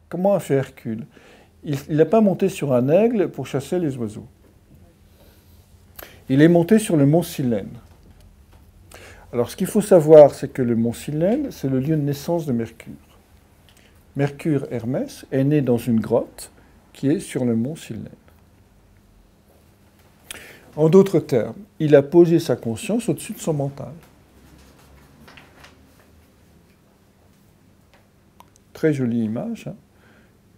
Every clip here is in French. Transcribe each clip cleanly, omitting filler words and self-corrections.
Comment a fait Hercule? Il n'a pas monté sur un aigle pour chasser les oiseaux. Il est monté sur le mont Silène. Alors, ce qu'il faut savoir, c'est que le mont Silène, c'est le lieu de naissance de Mercure. Mercure Hermès est né dans une grotte qui est sur le mont Silène. En d'autres termes, il a posé sa conscience au-dessus de son mental. Très jolie image, hein,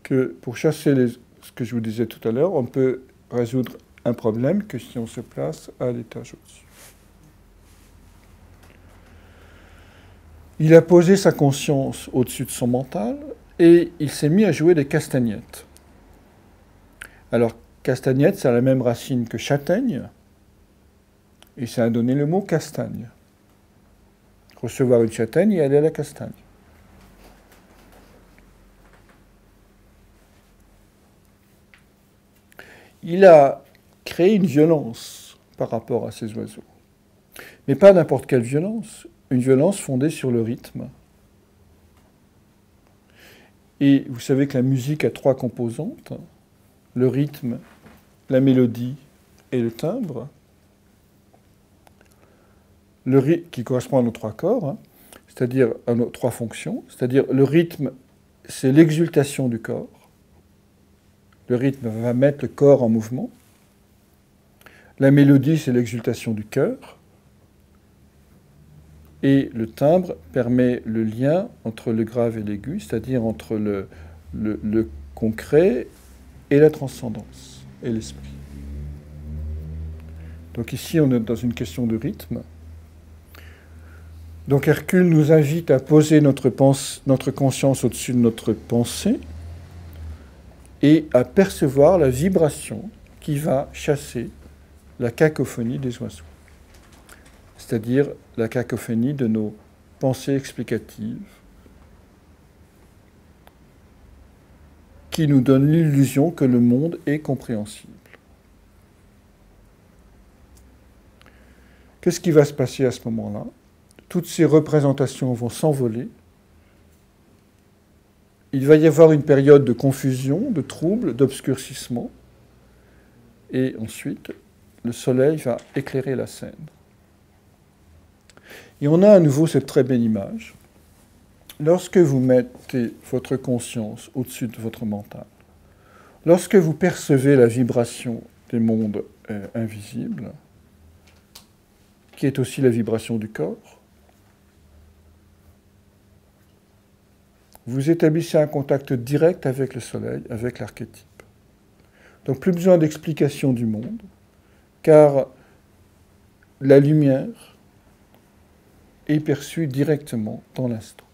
que pour chasser ce que je vous disais tout à l'heure, on peut résoudre un problème que si on se place à l'étage au-dessus. Il a posé sa conscience au-dessus de son mental et il s'est mis à jouer des castagnettes. Alors, castagnette, c'est la même racine que châtaigne, et ça a donné le mot castagne. Recevoir une châtaigne et aller à la castagne. Il a créé une violence par rapport à ces oiseaux. Mais pas n'importe quelle violence, une violence fondée sur le rythme. Et vous savez que la musique a 3 composantes, le rythme, la mélodie et le timbre, qui correspond à nos 3 corps, hein, c'est-à-dire à nos 3 fonctions, c'est-à-dire le rythme, c'est l'exultation du corps. Le rythme va mettre le corps en mouvement. La mélodie, c'est l'exultation du cœur. Et le timbre permet le lien entre le grave et l'aigu, c'est-à-dire entre le concret et la transcendance, et l'esprit. Donc ici, on est dans une question de rythme. Donc Hercule nous invite à poser notre conscience au-dessus de notre pensée et à percevoir la vibration qui va chasser la cacophonie des oiseaux. C'est-à-dire la cacophonie de nos pensées explicatives qui nous donnent l'illusion que le monde est compréhensible. Qu'est-ce qui va se passer à ce moment-là? Toutes ces représentations vont s'envoler. Il va y avoir une période de confusion, de trouble, d'obscurcissement. Et ensuite, le soleil va éclairer la scène. Et on a à nouveau cette très belle image. Lorsque vous mettez votre conscience au-dessus de votre mental, lorsque vous percevez la vibration des mondes invisibles, qui est aussi la vibration du corps, vous établissez un contact direct avec le soleil, avec l'archétype. Donc plus besoin d'explication du monde, car la lumière est perçue directement dans l'instant.